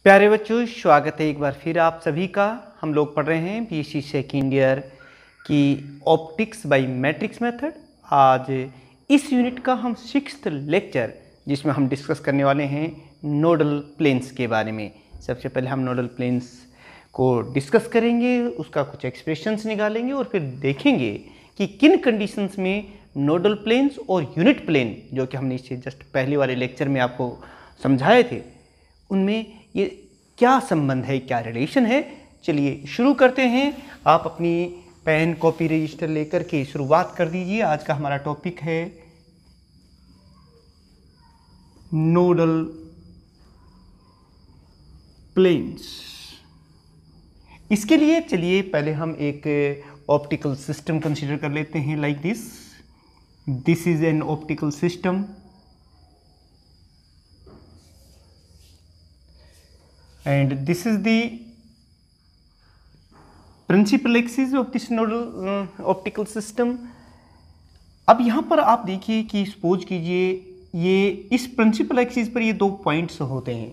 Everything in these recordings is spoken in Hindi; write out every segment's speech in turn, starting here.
प्यारे बच्चों, स्वागत है एक बार फिर आप सभी का। हम लोग पढ़ रहे हैं बीएससी सेकेंड ईयर की ऑप्टिक्स बाय मैट्रिक्स मेथड। आज इस यूनिट का हम 6th लेक्चर जिसमें हम डिस्कस करने वाले हैं नोडल प्लेन्स के बारे में। सबसे पहले हम नोडल प्लेन्स को डिस्कस करेंगे, उसका कुछ एक्सप्रेशंस निकालेंगे और फिर देखेंगे कि किन कंडीशंस में नोडल प्लेन्स और यूनिट प्लेन, जो कि हमने इससे जस्ट पहले वाले लेक्चर में आपको समझाए थे, उनमें ये क्या संबंध है, क्या रिलेशन है। चलिए शुरू करते हैं। आप अपनी पेन, कॉपी, रजिस्टर लेकर के शुरुआत कर दीजिए। आज का हमारा टॉपिक है नोडल प्लेन्स। इसके लिए चलिए पहले हम एक ऑप्टिकल सिस्टम कंसीडर कर लेते हैं। Like this is an optical system and this is the principal axis of this nodal optical system। अब यहाँ पर आप देखिए कि सपोज कीजिए ये इस प्रिंसिपल एक्सिस पर ये दो पॉइंट्स होते हैं,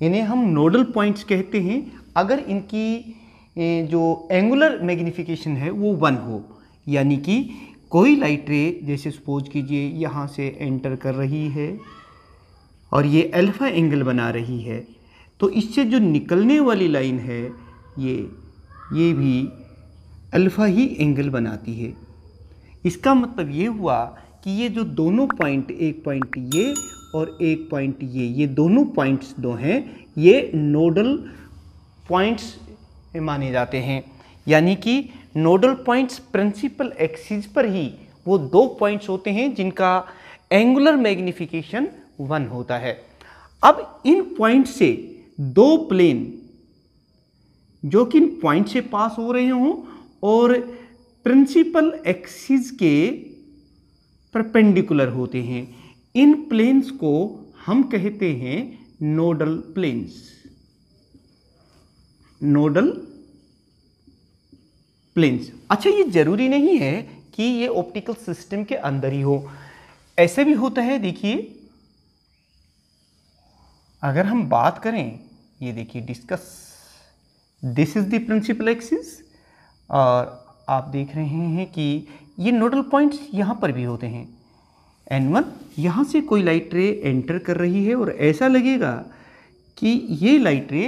इन्हें हम नोडल पॉइंट्स कहते हैं अगर इनकी जो एंगुलर मैग्निफिकेशन है वो 1 हो। यानी कि कोई लाइट रे जैसे सपोज कीजिए यहाँ से एंटर कर रही है और ये अल्फा एंगल बना रही है, तो इससे जो निकलने वाली लाइन है ये भी अल्फा ही एंगल बनाती है। इसका मतलब ये हुआ कि ये जो दोनों पॉइंट, एक पॉइंट ये और एक पॉइंट ये दोनों पॉइंट्स दो हैं, ये नोडल पॉइंट्स माने जाते हैं। यानी कि नोडल पॉइंट्स प्रिंसिपल एक्सिस पर ही वो दो पॉइंट्स होते हैं जिनका एंगुलर मैग्निफिकेशन 1 होता है। अब इन पॉइंट से दो प्लेन जो कि इन पॉइंट से पास हो रहे हों और प्रिंसिपल एक्सिस के परपेंडिकुलर होते हैं, इन प्लेन्स को हम कहते हैं नोडल प्लेन्स। Nodal planes. अच्छा, ये जरूरी नहीं है कि ये ऑप्टिकल सिस्टम के अंदर ही हो, ऐसे भी होता है। देखिए अगर हम बात करें, ये देखिए discuss, this is the principal axis और आप देख रहे हैं कि ये नोडल पॉइंट्स यहाँ पर भी होते हैं। N1 यहाँ से कोई लाइट रे एंटर कर रही है और ऐसा लगेगा कि ये लाइट रे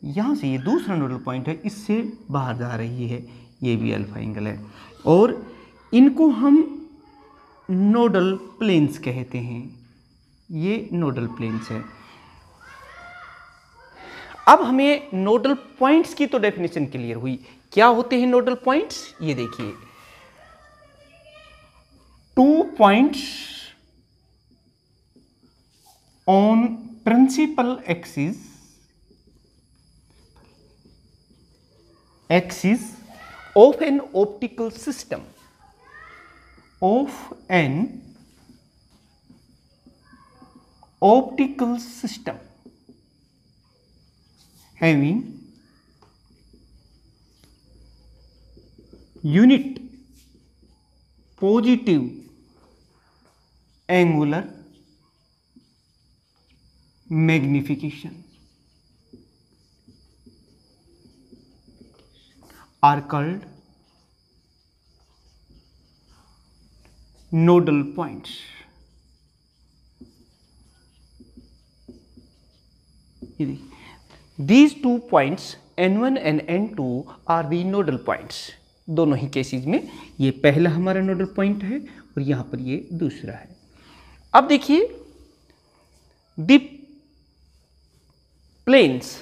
यहाँ से, ये दूसरा नोडल पॉइंट है, इससे बाहर जा रही है, ये भी अल्फा एंगल है और इनको हम नोडल प्लेन्स कहते हैं। ये नोडल प्लेन्स है। अब हमें नोडल पॉइंट्स की तो डेफिनेशन क्लियर हुई। क्या होते हैं नोडल पॉइंट्स? ये देखिए, 2 points on principal axis of an optical system, having unit positive angular magnification are called nodal points। These 2 points N1 and N2 are the nodal points। दोनों ही केसेस में ये पहला हमारा नोडल पॉइंट है और यहाँ पर ये दूसरा है। अब देखिए द प्लेन्स,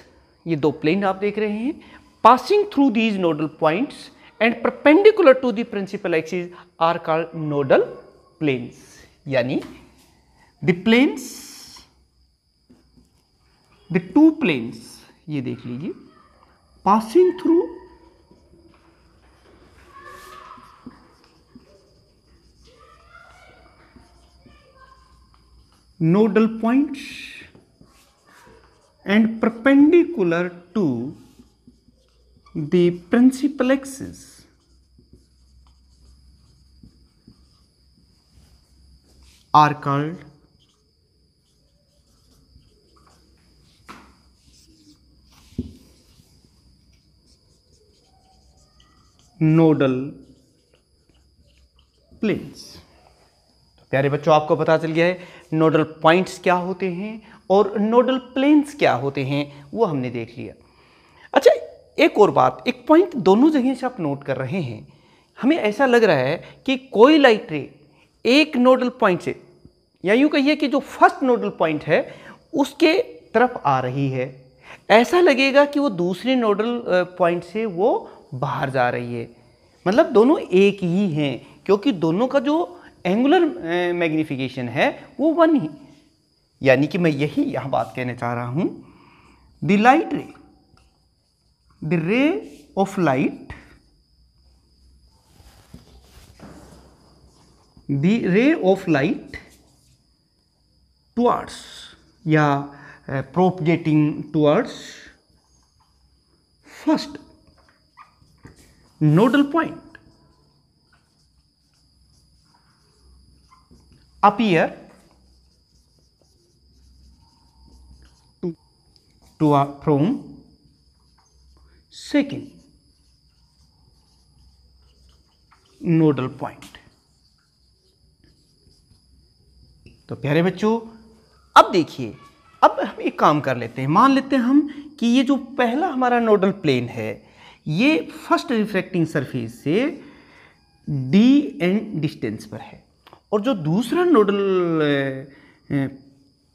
ये दो प्लेन आप देख रहे हैं, passing through these nodal points and perpendicular to the principal axis are called nodal planes. यानी द प्लेन्स, द 2 प्लेन्स, ये देख लीजिए, passing through nodal points and perpendicular to the principal axis are called nodal planes. प्यारे बच्चों, आपको पता चल गया है नोडल पॉइंट्स क्या होते हैं और नोडल प्लेन्स क्या होते हैं, वो हमने देख लिया। अच्छा, एक और बात, एक पॉइंट दोनों जगह से आप नोट कर रहे हैं। हमें ऐसा लग रहा है कि कोई लाइट रे एक नोडल पॉइंट से, या यूँ कहिए कि जो फर्स्ट नोडल पॉइंट है उसके तरफ आ रही है, ऐसा लगेगा कि वो दूसरे नोडल पॉइंट से वो बाहर जा रही है। मतलब दोनों एक ही हैं, क्योंकि दोनों का जो एंगुलर मैग्निफिकेशन है वो वन ही। यानी कि मैं यही यहाँ बात कहना चाह रहा हूँ, the light ray, the ray of light, the ray of light towards या propagating towards first nodal point appear from second nodal point। तो प्यारे बच्चों, अब देखिए, अब हम एक काम कर लेते हैं। मान लेते हैं हम कि ये जो पहला हमारा नोडल प्लेन है ये फर्स्ट रिफ्रैक्टिंग सरफेस से डी एन डिस्टेंस पर है, और जो दूसरा नोडल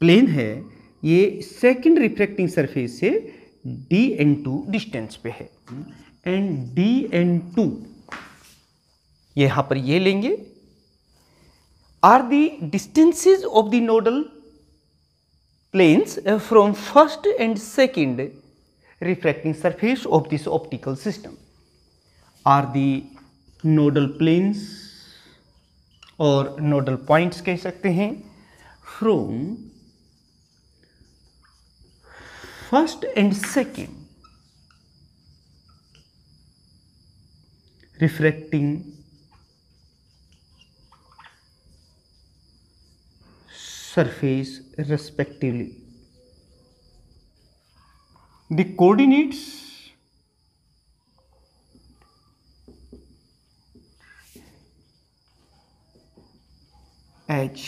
प्लेन है ये सेकंड रिफ्रैक्टिंग सरफेस से dn2 डिस्टेंस पे है। एंड dn2 यहाँ पर ये लेंगे are the distances of the nodal planes from first and second refracting surface of this optical system. Are the nodal planes और नोडल पॉइंट्स कह सकते हैं from first and second refracting surface respectively. The coordinates H,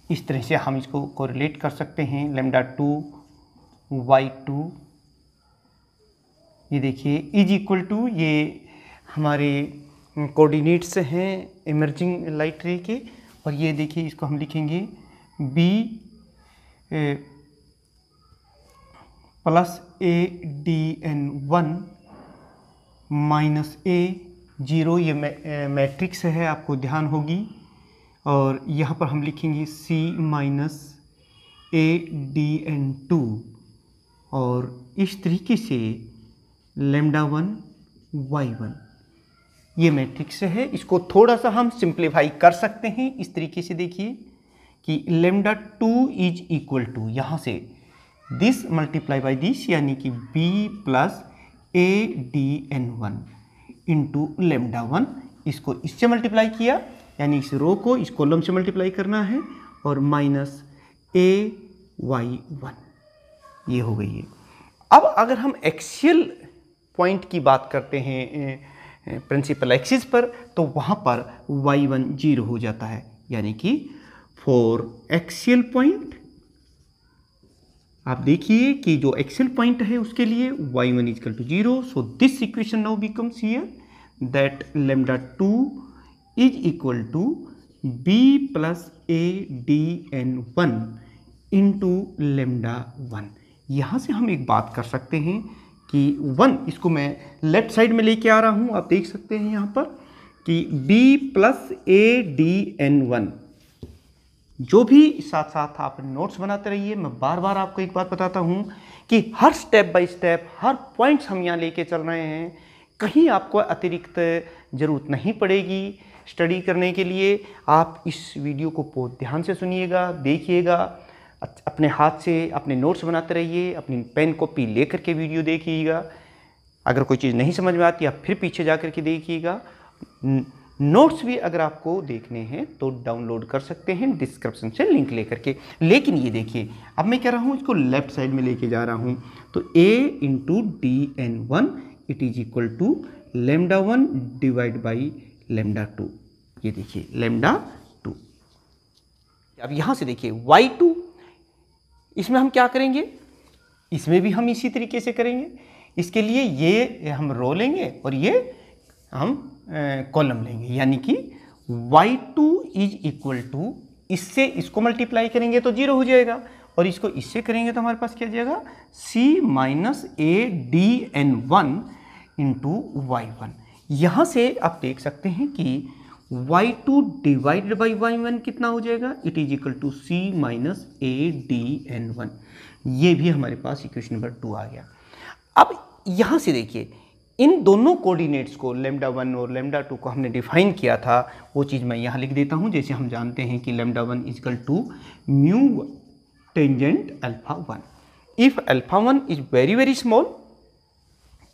इस तरह से हम इसको कोरिलेट कर सकते हैं, λ2 y2, ये देखिए इज इक्वल टू, ये हमारे कोऑर्डिनेट्स हैं इमर्जिंग लाइट रे के, और ये देखिए इसको हम लिखेंगे b plus ADN1 minus A0, ये मैट्रिक्स है, आपको ध्यान होगी। और यहाँ पर हम लिखेंगे C माइनस ADN2, और इस तरीके से λ1 y1, ये मैट्रिक्स है। इसको थोड़ा सा हम सिंप्लीफाई कर सकते हैं इस तरीके से, देखिए कि λ2 इज इक्वल टू, यहाँ से दिस मल्टीप्लाई बाई दिस, यानी कि b प्लस ADN1 इंटू λ1, इसको इससे मल्टीप्लाई किया, यानी इस रो को इस कॉलम से मल्टीप्लाई करना है, और माइनस AY1, ये हो गई है। अब अगर हम एक्सियल पॉइंट की बात करते हैं प्रिंसिपल एक्सिस पर, तो वहाँ पर y1 0 हो जाता है, यानी कि फॉर एक्सियल पॉइंट आप देखिए कि जो एक्सियल पॉइंट है उसके लिए y1 equal to 0। So this equation now becomes here that λ2 is equal to b plus ADN1 into λ1। यहाँ से हम एक बात कर सकते हैं कि 1, इसको मैं लेफ्ट साइड में लेके आ रहा हूँ, आप देख सकते हैं यहाँ पर कि b प्लस ADN1, जो भी साथ साथ आप नोट्स बनाते रहिए। मैं बार बार आपको एक बात बताता हूँ कि हर स्टेप बाय स्टेप हर पॉइंट्स हम यहाँ लेके चल रहे हैं, कहीं आपको अतिरिक्त ज़रूरत नहीं पड़ेगी स्टडी करने के लिए। आप इस वीडियो को बहुत ध्यान से सुनिएगा, देखिएगा, अपने हाथ से अपने नोट्स बनाते रहिए, अपनी पेन कॉपी लेकर के वीडियो देखिएगा। अगर कोई चीज़ नहीं समझ में आती आप फिर पीछे जा कर के देखिएगा। नोट्स भी अगर आपको देखने हैं तो डाउनलोड कर सकते हैं डिस्क्रिप्शन से लिंक लेकर के। लेकिन ये देखिए, अब मैं कह रहा हूँ इसको लेफ्ट साइड में लेके जा रहा हूँ, तो a into DN1 it is equal to lambda 1 divide by lambda 2। ये देखिए लैम्डा 2। अब यहां से देखिए y2, इसमें हम क्या करेंगे, इसमें भी हम इसी तरीके से करेंगे। इसके लिए ये हम रो लेंगे और ये हम कॉलम लेंगे, यानी कि y2 इज इक्वल टू, इससे इसको मल्टीप्लाई करेंगे तो 0 हो जाएगा और इसको इससे करेंगे तो हमारे पास क्या जाएगा, c minus A D N 1 into y1। यहाँ से आप देख सकते हैं कि y2 डिवाइडेड बाई y1 कितना हो जाएगा, it is equal to c minus A D N 1। ये भी हमारे पास इक्वेशन नंबर 2 आ गया। अब यहाँ से देखिए इन दोनों कोऑर्डिनेट्स को लैम्डा 1 और लैम्डा 2 को हमने डिफाइन किया था, वो चीज़ मैं यहाँ लिख देता हूँ। जैसे हम जानते हैं कि lambda 1 is equal to mu tangent alpha 1। If alpha 1 is very very small,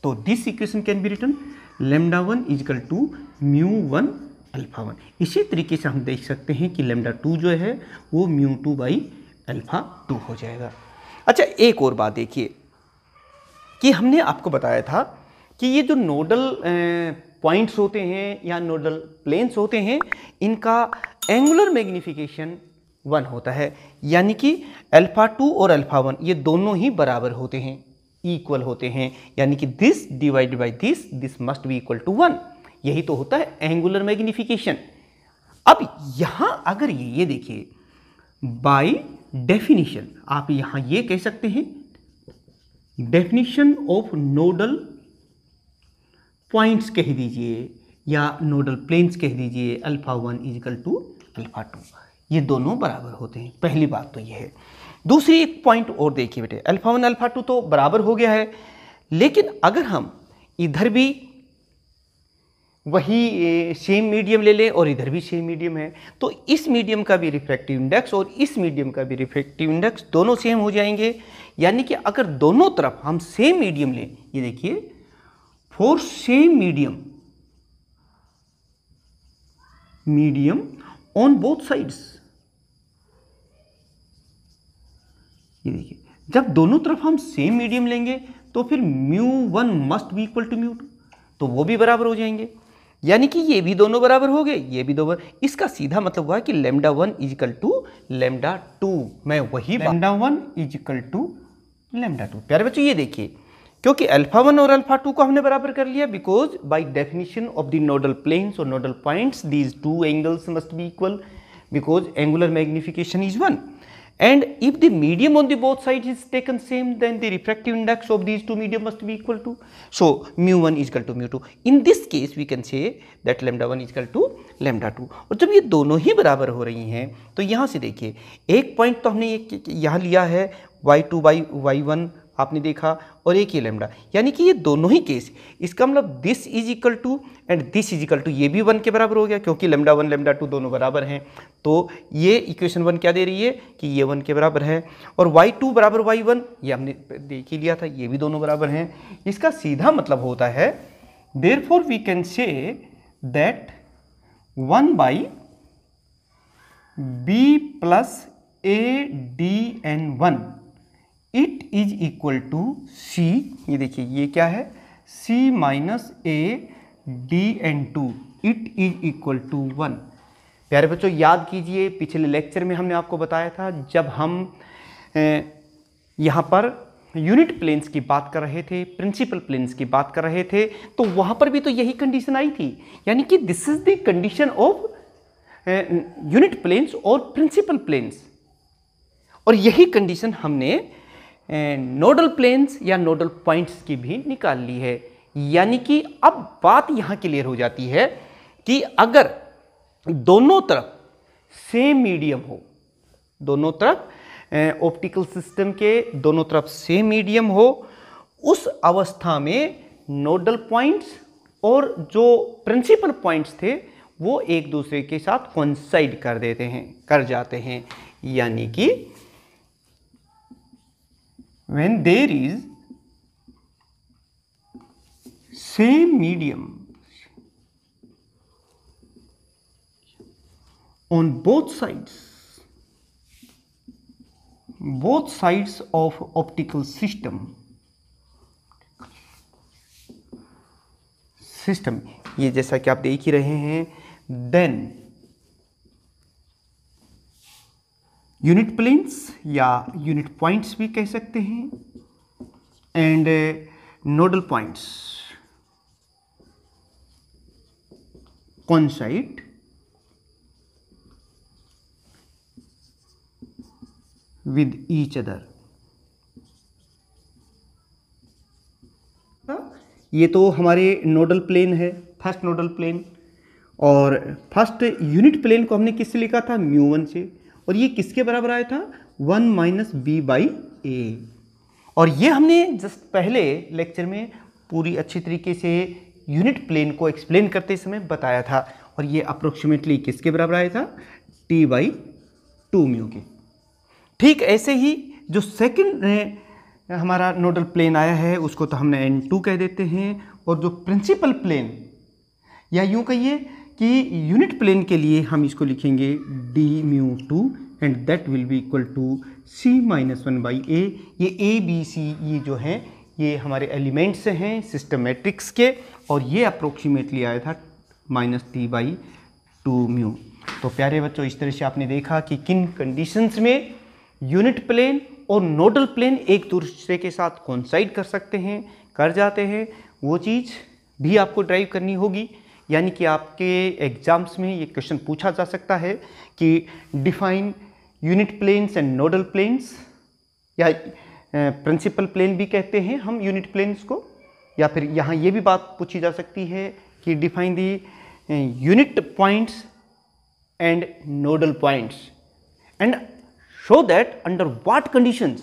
तो this equation can be written lambda 1 is equal to mu 1 alpha 1। इसी तरीके से हम देख सकते हैं कि लैम्डा 2 जो है वो म्यू 2 बाई अल्फा 2 हो जाएगा। अच्छा, एक और बात देखिए कि हमने आपको बताया था कि ये जो नोडल पॉइंट्स होते हैं या नोडल प्लेन्स होते हैं, इनका एंगुलर मैग्नीफिकेशन 1 होता है, यानी कि अल्फा 2 और अल्फा 1 ये दोनों ही बराबर होते हैं, इक्वल होते हैं, यानी कि this divided by this must be equal to 1। यही तो होता है एंगुलर मैग्नीफिकेशन। अब यहां अगर ये देखिए बाय डेफिनेशन, आप यहां ये कह सकते हैं डेफिनेशन ऑफ नोडल पॉइंट्स कह दीजिए या नोडल प्लेन्स कह दीजिए, alpha 1 is equal to alpha 2, ये दोनों बराबर होते हैं। पहली बात तो ये है। दूसरी एक पॉइंट और देखिए बेटे, अल्फा 1 अल्फा 2 तो बराबर हो गया है, लेकिन अगर हम इधर भी वही सेम मीडियम ले लें और इधर भी सेम मीडियम है, तो इस मीडियम का भी रिफ्रैक्टिव इंडेक्स और इस मीडियम का भी रिफ्रैक्टिव इंडेक्स दोनों सेम हो जाएंगे। यानी कि अगर दोनों तरफ हम सेम मीडियम लें, ये देखिए for same medium on both sides, ये देखिए जब दोनों तरफ हम सेम मीडियम लेंगे तो फिर μ1 मस्ट बी इक्वल टू μ2, तो वो भी बराबर हो जाएंगे। यानी कि ये भी दोनों बराबर हो गए, ये भी दोनों। इसका सीधा मतलब हुआ कि lambda 1 is equal to lambda 2। मैं वही lambda 1 is equal to lambda 2। प्यारे बच्चों ये देखिए, क्योंकि अल्फा 1 और अल्फा 2 को हमने बराबर कर लिया, because by definition of the nodal planes और nodal points these two angles must be equal, because angular magnification is 1। And if the medium on the both sides is taken same, then the refractive index of these two medium must be equal to. So μ1 is equal to μ2. In this case, we can say that lambda 1 is equal to lambda 2. और जब ये दोनों ही बराबर हो रही हैं, तो यहाँ से देखिए एक पॉइंट तो हमने यहाँ लिया है y2 बाई y1 आपने देखा, और एक ये लैम्डा, यानी कि ये दोनों ही केस, इसका मतलब this is equal to and this is equal to, ये भी 1 के बराबर हो गया क्योंकि लैम्डा 1 लैम्डा 2 दोनों बराबर हैं। तो ये इक्वेशन 1 क्या दे रही है कि ये 1 के बराबर है, और y2 बराबर y1 ये हमने देख ही लिया था, ये भी दोनों बराबर हैं। इसका सीधा मतलब होता है therefore we can say that 1 by b plus ADN1 it is equal to c, ये देखिए ये क्या है, c minus ADN2 it is equal to 1। प्यारे बच्चों याद कीजिए, पिछले लेक्चर में हमने आपको बताया था, जब हम यहाँ पर यूनिट प्लेन्स की बात कर रहे थे, प्रिंसिपल प्लेन्स की बात कर रहे थे, तो वहाँ पर भी तो यही कंडीशन आई थी, यानी कि this is the condition of unit planes और प्रिंसिपल प्लेन्स, और यही कंडीशन हमने नोडल प्लेन्स या नोडल पॉइंट्स की भी निकाल ली है। यानी कि अब बात यहाँ क्लियर हो जाती है कि अगर दोनों तरफ सेम मीडियम हो, दोनों तरफ ऑप्टिकल सिस्टम के दोनों तरफ सेम मीडियम हो, उस अवस्था में नोडल पॉइंट्स और जो प्रिंसिपल पॉइंट्स थे वो एक दूसरे के साथ कोइंसाइड कर जाते हैं। यानी कि when there is same medium on both sides of optical system, system, ये जैसा कि आप देख ही रहे हैं, देन यूनिट प्लेन्स या यूनिट पॉइंट्स भी कह सकते हैं, and nodal points coincide with each other। ये तो हमारे नोडल प्लेन है, फर्स्ट नोडल प्लेन। और फर्स्ट यूनिट प्लेन को हमने किससे लिखा था, μ1 से, और ये किसके बराबर आया था, 1 - b/a। और ये हमने जस्ट पहले लेक्चर में पूरी अच्छी तरीके से यूनिट प्लेन को एक्सप्लेन करते समय बताया था, और ये अप्रोक्सीमेटली किसके बराबर आया था, t/2μ के। ठीक ऐसे ही जो सेकंड हमारा नोडल प्लेन आया है उसको तो हमने n2 कह देते हैं, और जो प्रिंसिपल प्लेन, या यूं कहिए कि यूनिट प्लेन के लिए हम इसको लिखेंगे dμ2, and that will be equal to c-1/a। ये a b c ये जो हैं ये हमारे एलिमेंट्स हैं सिस्टम मैट्रिक्स के, और ये अप्रोक्सीमेटली आया था -t/2μ। तो प्यारे बच्चों, इस तरह से आपने देखा कि किन कंडीशंस में यूनिट प्लेन और नोडल प्लेन एक दूसरे के साथ कोइंसाइड कर सकते हैं, कर जाते हैं। वो चीज़ भी आपको ड्राइव करनी होगी, यानी कि आपके एग्जाम्स में ये क्वेश्चन पूछा जा सकता है कि define unit planes and nodal planes, या प्रिंसिपल प्लेन भी कहते हैं हम यूनिट प्लेन्स को, या फिर यहाँ ये भी बात पूछी जा सकती है कि define the unit points and nodal points, and show that under what conditions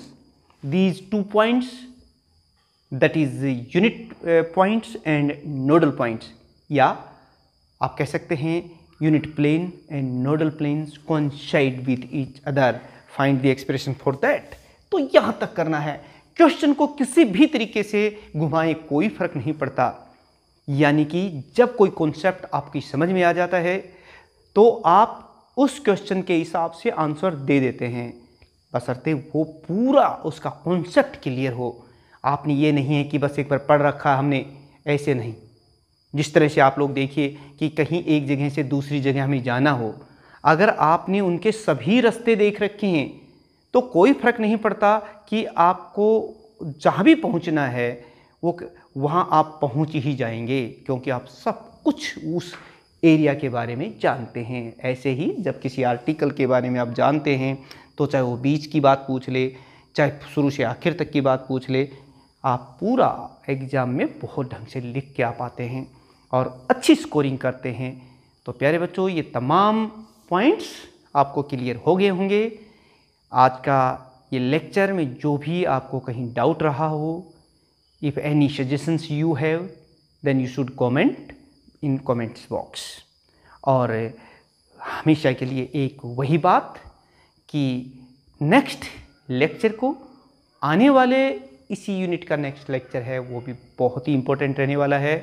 these 2 points, that is the unit points and nodal points, या आप कह सकते हैं unit plane and nodal planes coincide with each other, find the expression for that। तो यहाँ तक करना है, क्वेश्चन को किसी भी तरीके से घुमाएं कोई फर्क नहीं पड़ता, यानी कि जब कोई कॉन्सेप्ट आपकी समझ में आ जाता है तो आप उस क्वेश्चन के हिसाब से आंसर दे देते हैं, बशर्ते वो पूरा उसका कॉन्सेप्ट क्लियर हो। आपने ये नहीं है कि बस एक बार पढ़ रखा हमने, ऐसे नहीं। जिस तरह से आप लोग देखिए कि कहीं एक जगह से दूसरी जगह हमें जाना हो, अगर आपने उनके सभी रास्ते देख रखे हैं तो कोई फ़र्क नहीं पड़ता कि आपको जहाँ भी पहुँचना है वो वहाँ आप पहुँच ही जाएंगे, क्योंकि आप सब कुछ उस एरिया के बारे में जानते हैं। ऐसे ही जब किसी आर्टिकल के बारे में आप जानते हैं तो चाहे वो बीच की बात पूछ ले, चाहे शुरू से आखिर तक की बात पूछ ले, आप पूरा एग्ज़ाम में बहुत ढंग से लिख के आ पाते हैं और अच्छी स्कोरिंग करते हैं। तो प्यारे बच्चों, ये तमाम पॉइंट्स आपको क्लियर हो गए होंगे। आज का ये लेक्चर में जो भी आपको कहीं डाउट रहा हो, if any suggestions you have then you should comment in comments box. और हमेशा के लिए एक वही बात कि नेक्स्ट लेक्चर को, आने वाले इसी यूनिट का नेक्स्ट लेक्चर है वो भी बहुत ही इम्पोर्टेंट रहने वाला है।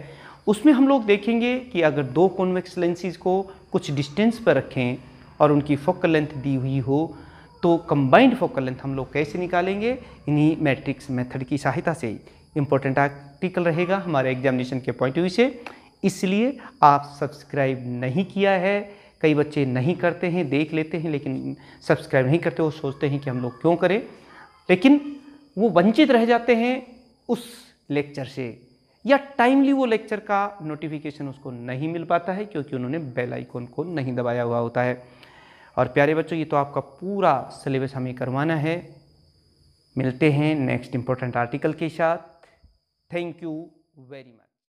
उसमें हम लोग देखेंगे कि अगर दो कॉन्वेक्स लेंसेज को कुछ डिस्टेंस पर रखें और उनकी फोकल लेंथ दी हुई हो तो कंबाइंड फोकल लेंथ हम लोग कैसे निकालेंगे, इन्हीं मैट्रिक्स मेथड की सहायता से। इम्पोर्टेंट आर्टिकल रहेगा हमारे एग्जामिनेशन के पॉइंट ऑफ व्यू से, इसलिए आप सब्सक्राइब नहीं किया है। कई बच्चे नहीं करते हैं, देख लेते हैं लेकिन सब्सक्राइब नहीं करते। वो सोचते हैं कि हम लोग क्यों करें, लेकिन वो वंचित रह जाते हैं उस लेक्चर से, या टाइमली वो लेक्चर का नोटिफिकेशन उसको नहीं मिल पाता है क्योंकि उन्होंने बेल आइकन को नहीं दबाया हुआ होता है। और प्यारे बच्चों, ये तो आपका पूरा सिलेबस हमें करवाना है। मिलते हैं नेक्स्ट इम्पोर्टेंट आर्टिकल के साथ। Thank you very much.